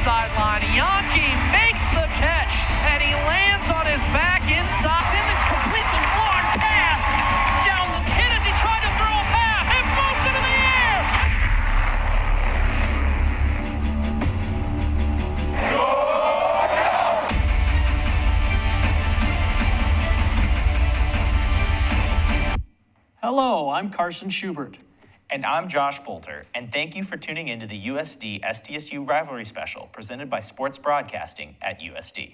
sideline. Yankee makes the catch, and he lands on his back inside. Simmons completes a long pass down the pin as he tried to throw a pass. It moves into the air. Hello, I'm Carson Schubert. And I'm Josh Bolter, and thank you for tuning into the USD SDSU Rivalry Special presented by Sports Broadcasting at USD.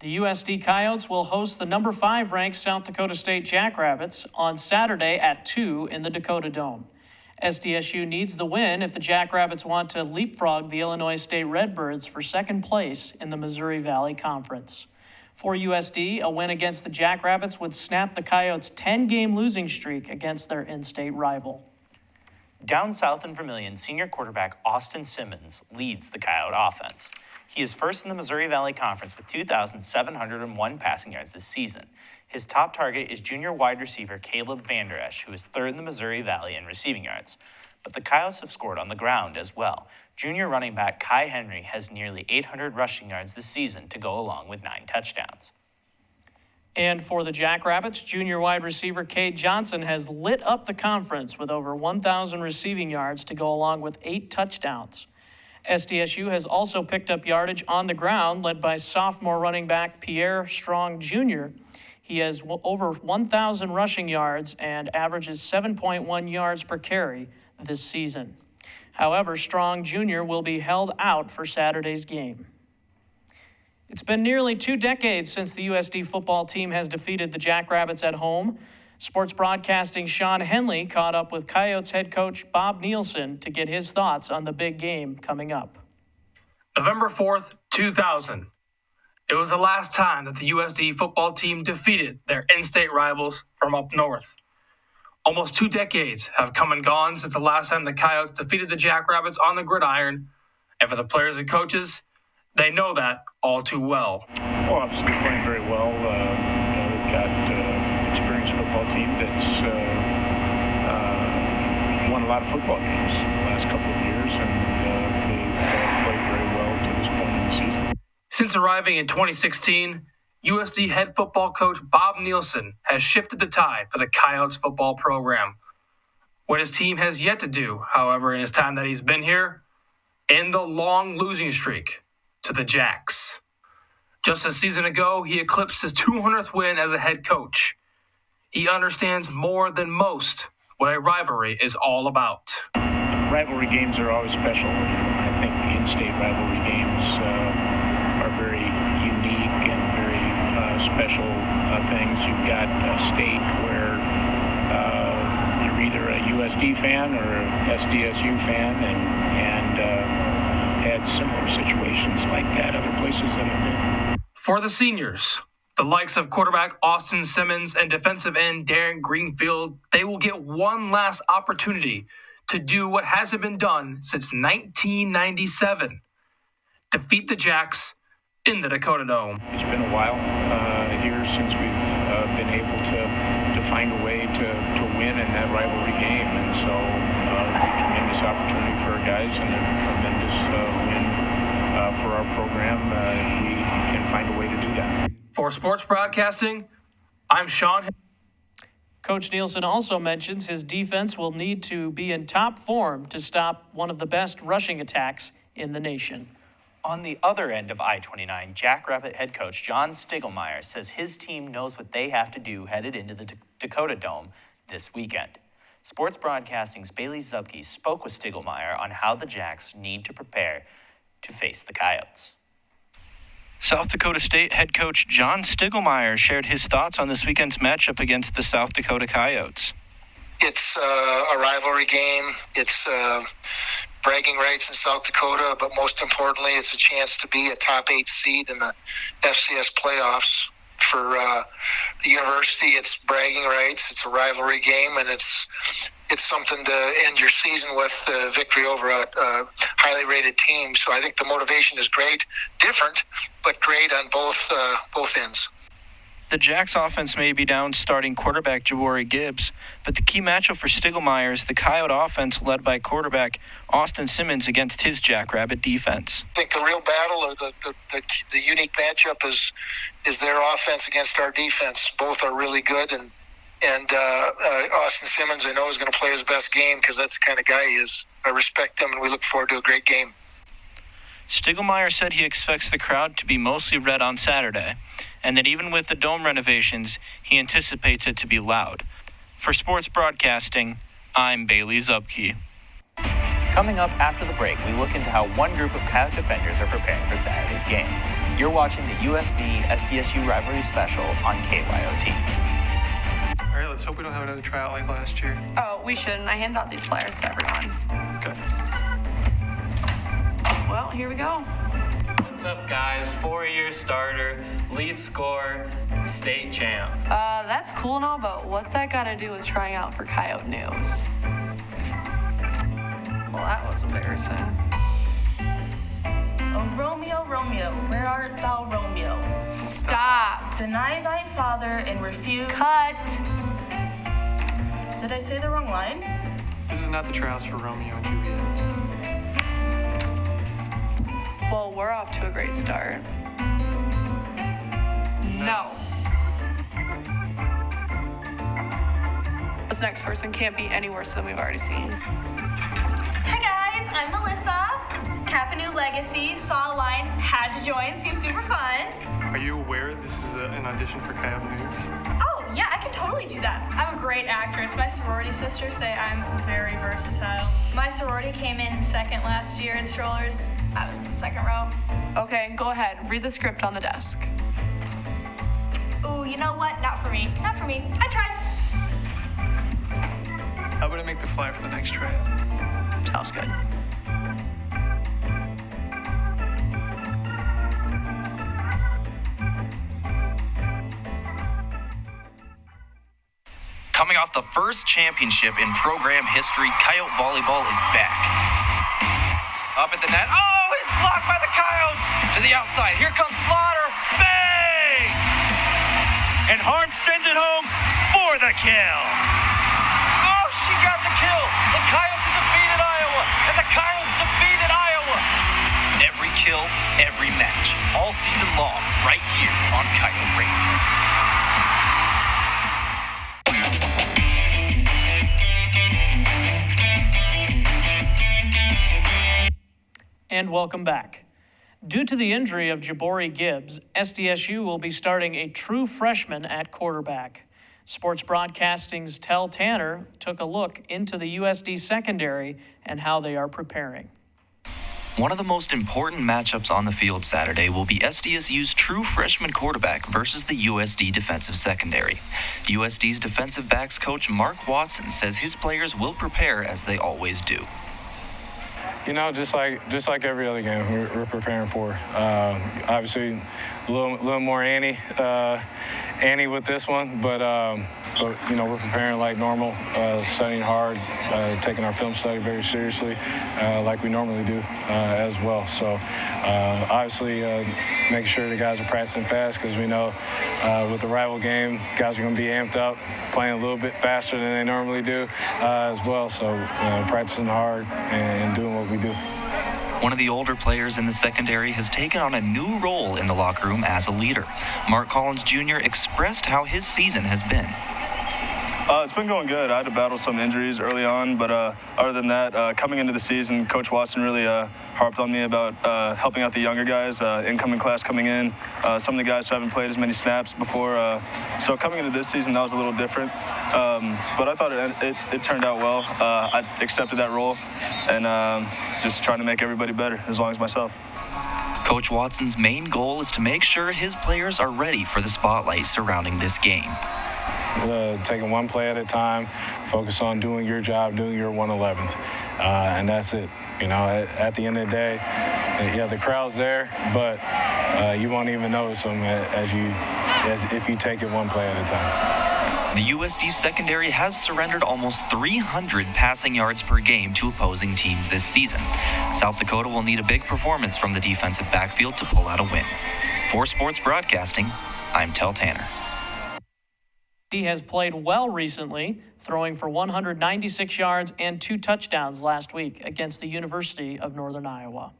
The USD Coyotes will host the number 5 ranked South Dakota State Jackrabbits on Saturday at 2 in the Dakota Dome. SDSU needs the win if the Jackrabbits want to leapfrog the Illinois State Redbirds for second place in the Missouri Valley Conference. For USD, a win against the Jackrabbits would snap the Coyotes' 10-game losing streak against their in-state rival. Down south in Vermilion, senior quarterback Austin Simmons leads the Coyote offense. He is first in the Missouri Valley Conference with 2,701 passing yards this season. His top target is junior wide receiver Caleb Vander Esch, who is third in the Missouri Valley in receiving yards. But the Coyotes have scored on the ground as well. Junior running back Kai Henry has nearly 800 rushing yards this season to go along with 9 touchdowns. And for the Jackrabbits, junior wide receiver Cade Johnson has lit up the conference with over 1,000 receiving yards to go along with 8 touchdowns. SDSU has also picked up yardage on the ground, led by sophomore running back Pierre Strong Jr. He has over 1,000 rushing yards and averages 7.1 yards per carry this season. However, Strong Jr. will be held out for Saturday's game. It's been nearly 2 decades since the USD football team has defeated the Jackrabbits at home. Sports Broadcasting Sean Henley caught up with Coyotes head coach Bob Nielsen to get his thoughts on the big game coming up. November 4th, 2000. It was the last time that the USD football team defeated their in-state rivals from up north. Almost 2 decades have come and gone since the last time the Coyotes defeated the Jackrabbits on the gridiron, and for the players and coaches, they know that all too well. Well, obviously playing very well. We've got an experienced football team that's won a lot of football games the last couple of years, and they've played very well to this point in the season. Since arriving in 2016, USD head football coach Bob Nielsen has shifted the tide for the Coyotes football program. What his team has yet to do, however, in his time that he's been here, end the long losing streak to the Jacks. Just a season ago, he eclipsed his 200th win as a head coach. He understands more than most what a rivalry is all about. Rivalry games are always special. I think the in-state rivalry games are very unique and very special things. You've got a state where you're either a USD fan or a SDSU fan, and had similar situations like that other places that have been. For the seniors, the likes of quarterback Austin Simmons and defensive end Darren Greenfield, they will get one last opportunity to do what hasn't been done since 1997. Defeat the Jacks in the Dakota Dome. It's been a while here since we've been able to find a way to win in that rivalry game, and so it'll be a tremendous opportunity for our guys and a tremendous win for our program if we can find a way to do that. For Sports Broadcasting, I'm Sean. Coach Nielsen also mentions his defense will need to be in top form to stop one of the best rushing attacks in the nation. On the other end of I-29, Jackrabbit head coach John Stiglmeyer says his team knows what they have to do headed into the Dakota Dome this weekend. Sports Broadcasting's Bailey Zupke spoke with Stiglmeyer on how the Jacks need to prepare to face the Coyotes. South Dakota State head coach John Stiglmeyer shared his thoughts on this weekend's matchup against the South Dakota Coyotes. It's a rivalry game. It's bragging rights in South Dakota, but most importantly, it's a chance to be a top 8 seed in the FCS playoffs. For the university, it's bragging rights. It's a rivalry game, and it's something to end your season with victory over a highly rated team. So I think the motivation is great, different, but great on both ends. The Jacks offense may be down starting quarterback Jabari Gibbs, but the key matchup for Stiegelmeier is the Coyote offense led by quarterback Austin Simmons against his Jackrabbit defense. I think the real battle or the unique matchup is their offense against our defense. Both are really good, and Austin Simmons I know is going to play his best game because that's the kind of guy he is. I respect him, and we look forward to a great game. Stiegelmeier said he expects the crowd to be mostly red on Saturday, and that even with the dome renovations, he anticipates it to be loud. For Sports Broadcasting, I'm Bailey Zupke. Coming up after the break, we look into how one group of Coyote defenders are preparing for Saturday's game. You're watching the USD SDSU Rivalry special on KYOT. All right, let's hope we don't have another tryout like last year. Oh, we shouldn't. I hand out these flyers to everyone. Okay. Well, here we go. What's up, guys? 4-year starter, lead scorer, state champ. That's cool and all, but what's that got to do with trying out for Coyote News? Well, that was embarrassing. Oh, Romeo, Romeo, where art thou, Romeo? Stop. Deny thy father and refuse. Cut. Did I say the wrong line? This is not the tryouts for Romeo and Juliet. Well, we're off to a great start. No. This next person can't be any worse than we've already seen. Hi guys, I'm Melissa. New Legacy, saw a line, had to join, seems super fun. Are you aware this is an audition for Coyote News? Oh, yeah, I can totally do that. I'm a great actress. My sorority sisters say I'm very versatile. My sorority came in second last year in strollers. I was in the second row. Okay, go ahead. Read the script on the desk. Ooh, you know what? Not for me. Not for me. I tried. How about I make the flyer for the next tryout? Sounds good. Coming off the first championship in program history, Coyote volleyball is back. Up at the net. Oh, it's blocked by the Coyotes. To the outside. Here comes Slaughter. Bang! And Harm sends it home for the kill. Oh, she got the kill. The Coyotes have defeated Iowa. And the Coyotes defeated Iowa. Every kill, every match. All season long, right here on Coyote Radio. And welcome back. Due to the injury of Jabari Gibbs, SDSU will be starting a true freshman at quarterback. Sports Broadcasting's Tell Tanner took a look into the USD secondary and how they are preparing. One of the most important matchups on the field Saturday will be SDSU's true freshman quarterback versus the USD defensive secondary. USD's defensive backs coach Mark Watson says his players will prepare as they always do. You know, just like every other game, we're preparing for. Obviously, a little more ante with this one, but you know, we're preparing like normal, studying hard, taking our film study very seriously, like we normally do as well. So obviously, making sure the guys are practicing fast because we know with the rival game, guys are going to be amped up, playing a little bit faster than they normally do as well. So practicing hard and doing what we do. One of the older players in the secondary has taken on a new role in the locker room as a leader. Mark Collins Jr. expressed how his season has been. It's been going good. I had to battle some injuries early on, but other than that, coming into the season, Coach Watson really harped on me about helping out the younger guys, incoming class coming in, some of the guys who haven't played as many snaps before. So coming into this season, that was a little different, but I thought it turned out well. I accepted that role and just trying to make everybody better, as long as myself. Coach Watson's main goal is to make sure his players are ready for the spotlight surrounding this game. Taking one play at a time, focus on doing your job, doing your 111th, and that's it. You know, at the end of the day, yeah, the crowd's there, but you won't even notice them as if you take it one play at a time. The USD secondary has surrendered almost 300 passing yards per game to opposing teams this season. South Dakota will need a big performance from the defensive backfield to pull out a win. For Sports Broadcasting, I'm Tell Tanner. He has played well recently, throwing for 196 yards and 2 touchdowns last week against the University of Northern Iowa.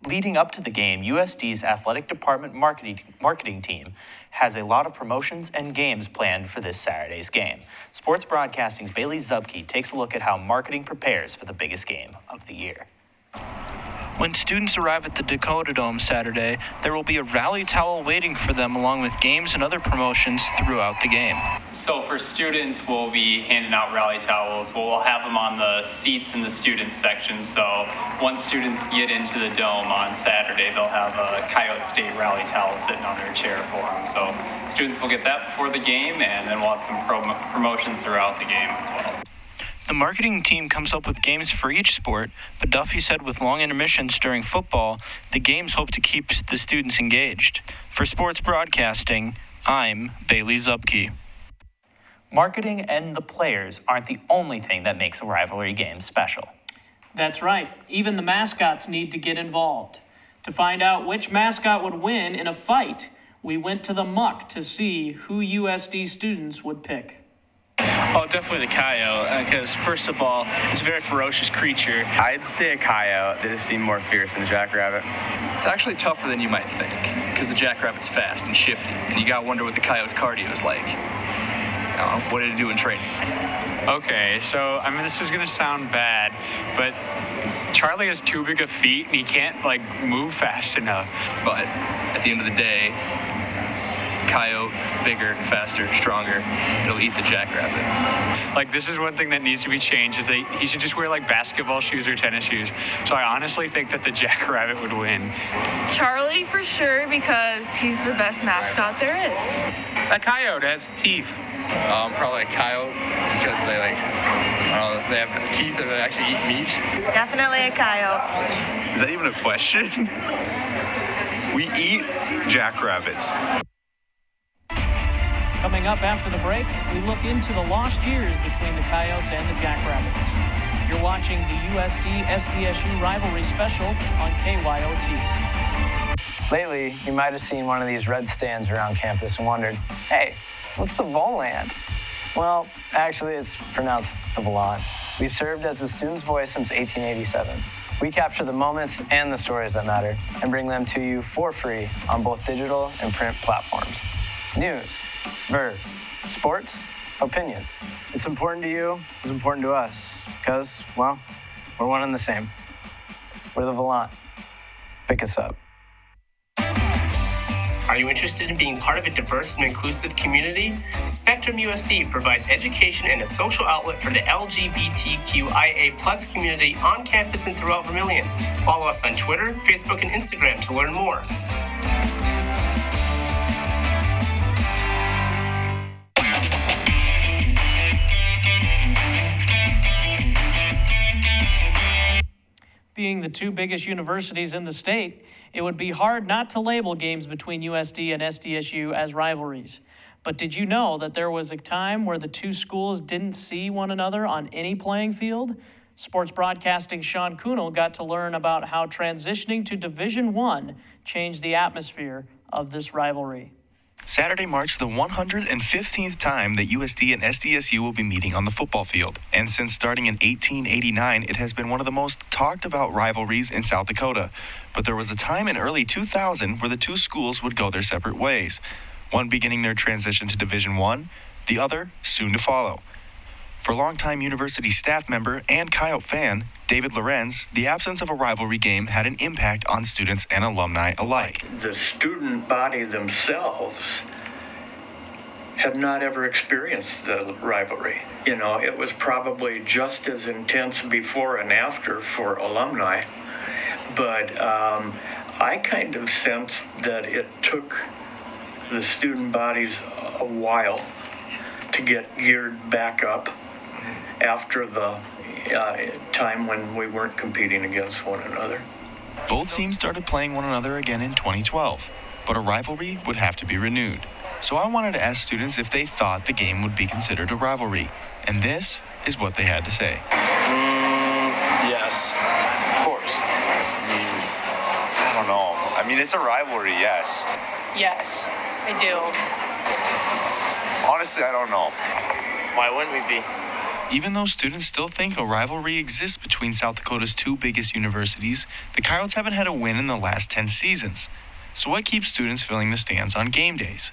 Leading up to the game, USD's athletic department marketing team has a lot of promotions and games planned for this Saturday's game. Sports Broadcasting's Bailey Zubke takes a look at how marketing prepares for the biggest game of the year. When students arrive at the Dakota Dome Saturday, there will be a rally towel waiting for them along with games and other promotions throughout the game. So for students, we'll be handing out rally towels. We'll have them on the seats in the students section. So once students get into the dome on Saturday, they'll have a Coyote State rally towel sitting on their chair for them. So students will get that before the game, and then we'll have some promotions throughout the game as well. The marketing team comes up with games for each sport, but Duffy said with long intermissions during football, the games hope to keep the students engaged. For Sports Broadcasting, I'm Bailey Zubke. Marketing and the players aren't the only thing that makes a rivalry game special. That's right. Even the mascots need to get involved. To find out which mascot would win in a fight, we went to the muck to see who USD students would pick. Oh, definitely the coyote, because first of all, it's a very ferocious creature. I'd say a coyote. They just seem more fierce than a jackrabbit. It's actually tougher than you might think, because the jackrabbit's fast and shifty, and you gotta wonder what the coyote's cardio is like. What did it do in training? Okay, so, I mean, this is gonna sound bad, but Charlie has too big of feet, and he can't, move fast enough. But at the end of the day, coyote, bigger, faster, stronger, it'll eat the jackrabbit. This is one thing that needs to be changed, is that he should just wear, basketball shoes or tennis shoes. So I honestly think that the jackrabbit would win. Charlie for sure, because he's the best mascot there is. A coyote has teeth. Probably a coyote, because they they have teeth that actually eat meat. Definitely a coyote. Is that even a question? We eat jackrabbits. Coming up after the break, we look into the lost years between the Coyotes and the Jackrabbits. You're watching the USD SDSU Rivalry special on KYOT. Lately, you might have seen one of these red stands around campus and wondered, hey, what's the Volant? Well, actually, it's pronounced the Volant. We've served as the student's voice since 1887. We capture the moments and the stories that matter and bring them to you for free on both digital and print platforms. News, verb, sports, opinion. It's important to you, it's important to us, because, well, we're one and the same. We're the Volant. Pick us up. Are you interested in being part of a diverse and inclusive community? Spectrum USD provides education and a social outlet for the LGBTQIA+ community on campus and throughout Vermilion. Follow us on Twitter, Facebook, and Instagram to learn more. Being the two biggest universities in the state, it would be hard not to label games between USD and SDSU as rivalries. But did you know that there was a time where the two schools didn't see one another on any playing field? Sports Broadcasting's Sean Kuhnel got to learn about how transitioning to Division I changed the atmosphere of this rivalry. Saturday marks the 115th time that USD and SDSU will be meeting on the football field. And since starting in 1889, it has been one of the most talked about rivalries in South Dakota. But there was a time in early 2000 where the two schools would go their separate ways. One beginning their transition to Division I, the other soon to follow. For longtime university staff member and Coyote fan, David Lorenz, the absence of a rivalry game had an impact on students and alumni alike. The student body themselves had not ever experienced the rivalry. You know, it was probably just as intense before and after for alumni, but I kind of sensed that it took the student bodies a while to get geared back up after the time when we weren't competing against one another. Both teams started playing one another again in 2012, but a rivalry would have to be renewed. So I wanted to ask students if they thought the game would be considered a rivalry, and this is what they had to say. Yes, of course. I don't know. It's a rivalry, yes. Yes, I do. honestly, I don't know. Why wouldn't we be? Even though students still think a rivalry exists between South Dakota's two biggest universities, the Coyotes haven't had a win in the last 10 seasons. So what keeps students filling the stands on game days?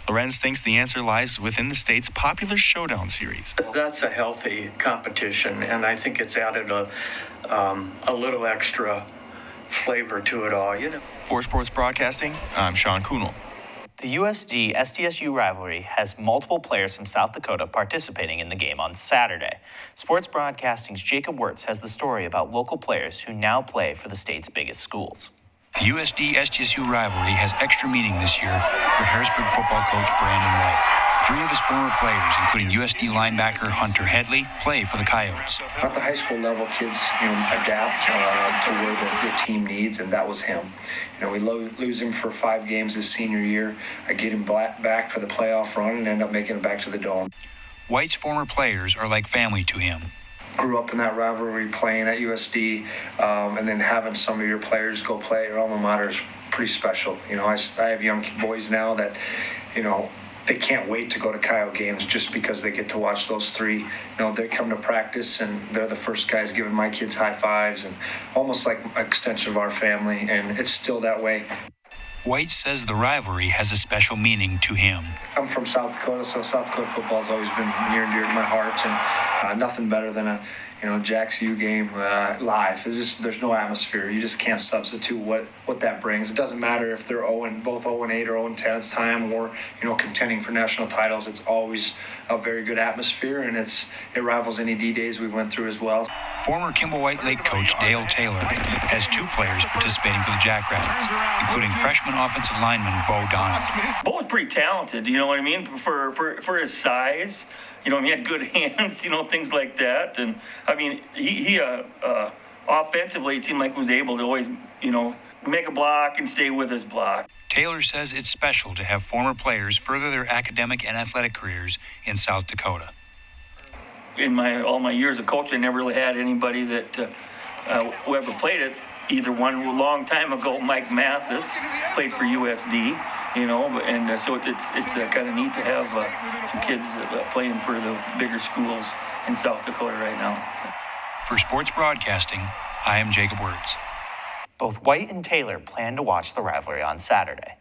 Lorenz thinks the answer lies within the state's popular Showdown series. That's a healthy competition, and I think it's added a little extra flavor to it all. For Sports Broadcasting, I'm Sean Kuhnel. The USD SDSU Rivalry has multiple players from South Dakota participating in the game on Saturday. Sports Broadcasting's Jacob Wirtz has the story about local players who now play for the state's biggest schools. The USD SDSU Rivalry has extra meaning this year for Harrisburg football coach Brandon White. 3 of his former players, including USD linebacker Hunter Headley, play for the Coyotes. At the high school level, kids adapt to where their team needs, and that was him. We lose him for 5 games his senior year. I get him back for the playoff run and end up making it back to the Dome. White's former players are like family to him. Grew up in that rivalry, playing at USD, and then having some of your players go play at your alma mater is pretty special. I have young boys now that, they can't wait to go to Coyote games just because they get to watch those 3. They come to practice and they're the first guys giving my kids high fives, and almost like an extension of our family, and it's still that way. White says the rivalry has a special meaning to him. I'm from South Dakota, so South Dakota football has always been near and dear to my heart, and nothing better than a Jack's U game live. There's no atmosphere. You just can't substitute what that brings. It doesn't matter if they're both 0-8 or 0-10 at the time, or contending for national titles. It's always a very good atmosphere, and it rivals any D-days we went through as well. Former Kimball White Lake coach Dale Taylor has 2 players participating for the Jackrabbits, including freshman offensive lineman Bo Donald. Bo's pretty talented, you know what I mean, for his size. He had good hands, things like that. And, he offensively, it seemed like was able to always, make a block and stay with his block. Taylor says it's special to have former players further their academic and athletic careers in South Dakota. In all my years of coaching, I never really had anybody that who ever played it. Either one a long time ago, Mike Mathis, played for USD. And so it's kind of neat to have some kids playing for the bigger schools in South Dakota right now. For Sports Broadcasting, I am Jacob Wirtz. Both White and Taylor plan to watch the rivalry on Saturday.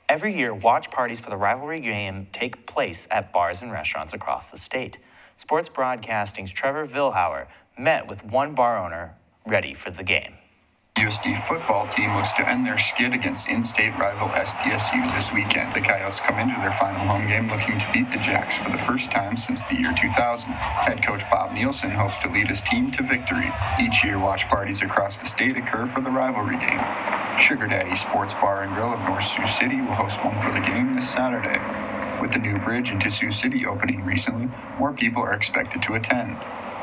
Every year, watch parties for the rivalry game take place at bars and restaurants across the state. Sports Broadcasting's Trevor Vilhauer met with one bar owner ready for the game. USD football team looks to end their skid against in-state rival SDSU this weekend. The Coyotes come into their final home game looking to beat the Jacks for the first time since the year 2000. Head coach Bob Nielsen hopes to lead his team to victory. Each year, watch parties across the state occur for the rivalry game. Sugar Daddy Sports Bar and Grill of North Sioux City will host one for the game this Saturday. With the new bridge into Sioux City opening recently, more people are expected to attend.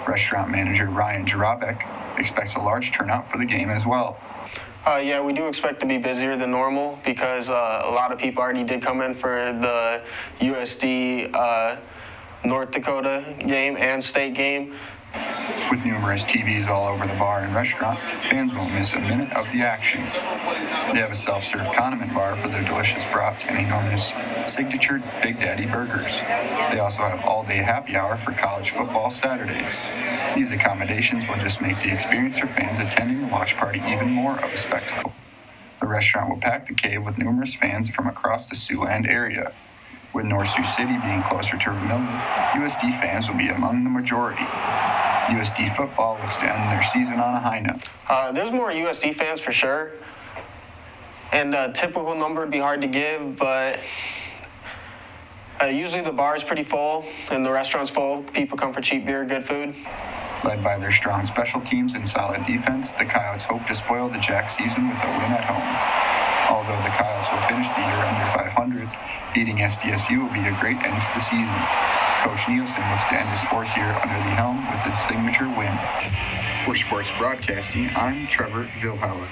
Restaurant manager Ryan Jarabek expects a large turnout for the game as well. Yeah, we do expect to be busier than normal because a lot of people already did come in for the USD North Dakota game and state game. With numerous TVs all over the bar and restaurant, fans won't miss a minute of the action. They have a self-serve condiment bar for their delicious brats and enormous signature Big Daddy burgers. They also have all-day happy hour for college football Saturdays. These accommodations will just make the experience for fans attending the watch party even more of a spectacle. The restaurant will pack the cave with numerous fans from across the Siouxland area. With North Sioux City being closer to Vermilion, USD fans will be among the majority. USD football looks to end their season on a high note. There's more USD fans for sure. And a typical number would be hard to give, but usually the bar is pretty full and the restaurant's full. People come for cheap beer, good food. Led by their strong special teams and solid defense, the Coyotes hope to spoil the Jack season with a win at home. Although the Coyotes will finish the year under 500, beating SDSU will be a great end to the season. Coach Nielsen looks to end his 4th year under the helm with a signature win. For Sports Broadcasting, I'm Trevor Vilhauer.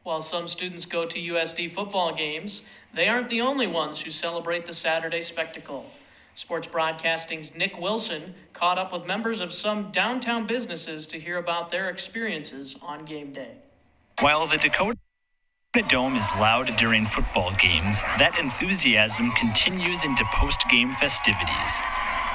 While some students go to USD football games, they aren't the only ones who celebrate the Saturday spectacle. Sports Broadcasting's Nick Wilson caught up with members of some downtown businesses to hear about their experiences on game day. While the Dakota The Dome is loud during football games. That enthusiasm continues into post-game festivities.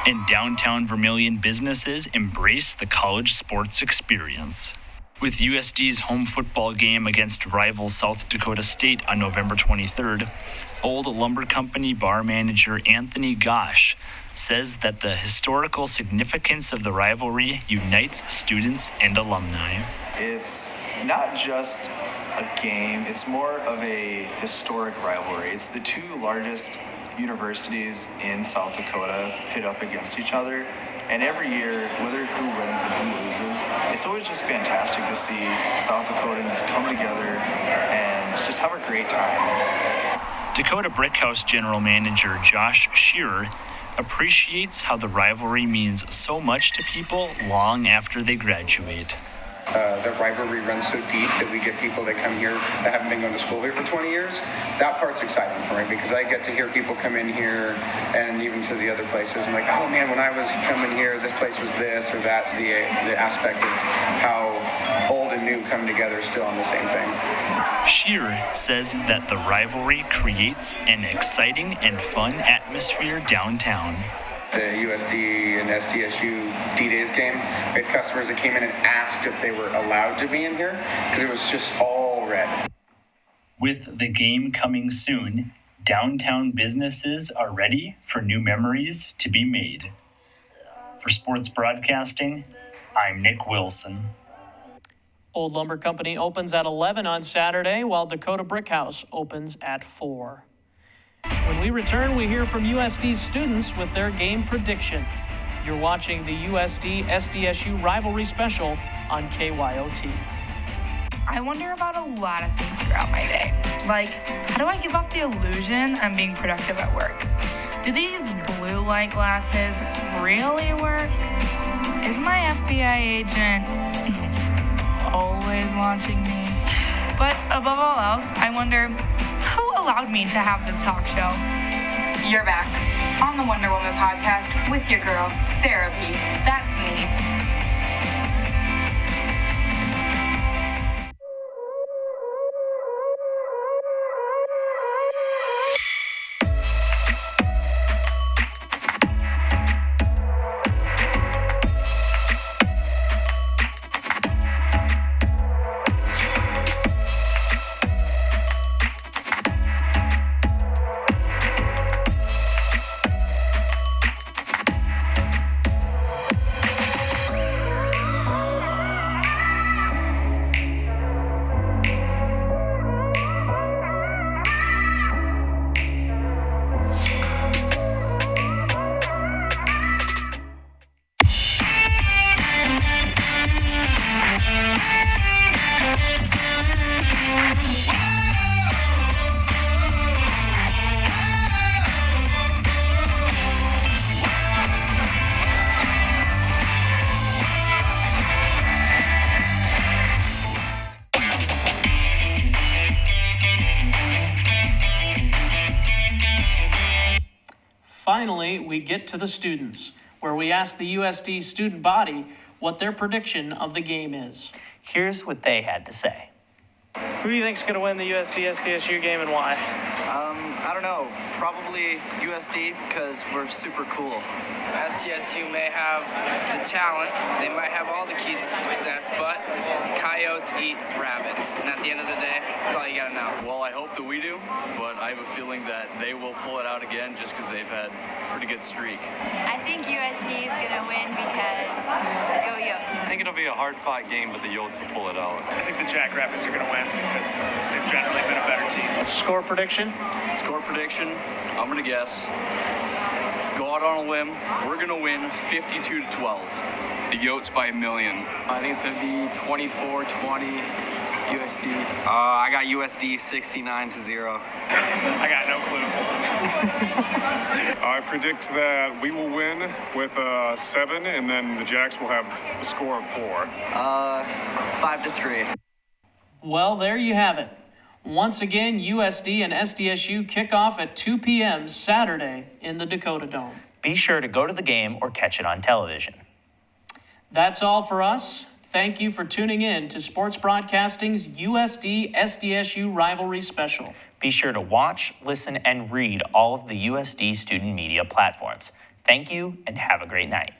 And downtown Vermilion businesses embrace the college sports experience. With USD's home football game against rival South Dakota State on November 23rd, Old Lumber Company bar manager Anthony Gosh says that the historical significance of the rivalry unites students and alumni. It's not just a game, it's more of a historic rivalry. It's the two largest universities in South Dakota pit up against each other. And every year, whether who wins and who loses, it's always just fantastic to see South Dakotans come together and just have a great time. Dakota Brickhouse General Manager Josh Shearer appreciates how the rivalry means so much to people long after they graduate. The rivalry runs so deep that we get people that come here that haven't been going to school here for 20 years. That part's exciting for me because I get to hear people come in here and even to the other places. I'm like, oh man, when I was coming here, this place was this or that's the aspect of how old and new come together still on the same thing. Shearer says that the rivalry creates an exciting and fun atmosphere downtown. The USD and SDSU D-Days game, we had customers that came in and asked if they were allowed to be in here because it was just all red. With the game coming soon, downtown businesses are ready for new memories to be made. For Sports Broadcasting, I'm Nick Wilson. Old Lumber Company opens at 11 on Saturday, while Dakota Brickhouse opens at 4. When we return, we hear from USD students with their game prediction. You're watching the USD SDSU Rivalry Special on KYOT. I wonder about a lot of things throughout my day. Like, how do I give off the illusion I'm being productive at work? Do these blue light glasses really work? Is my FBI agent always watching me? But above all else, I wonder, who allowed me to have this talk show? You're back on the Wonder Woman podcast with your girl, Sarah P. That's me. Finally, we get to the students, where we ask the USD student body what their prediction of the game is. Here's what they had to say. Who do you think's going to win the USD SDSU game and why? I don't know. Probably USD because we're super cool. SDSU may have the talent, they might have all the keys to success, but coyotes eat rabbits. And at the end of the day, that's all you gotta know. Well, I hope that we do, but I have a feeling that they will pull it out again just because they've had a pretty good streak. I think USD is gonna win because go Yotes. I think it'll be a hard-fought game, but the Yotes will pull it out. I think the Jackrabbits are gonna win because they've generally been a better team. Score prediction? Score prediction, I'm gonna guess. Go out on a limb. We're going to win 52-12. The Yotes by a million. I think it's going to be 24-20 USD. I got USD 69-0. I got no clue. I predict that we will win with 7, and then the Jacks will have a score of 4. 5-3. Well, there you have it. Once again, USD and SDSU kick off at 2 p.m. Saturday in the Dakota Dome. Be sure to go to the game or catch it on television. That's all for us. thank you for tuning in to Sports Broadcasting's USD SDSU Rivalry Special. Be sure to watch, listen, and read all of the USD student media platforms. Thank you and have a great night.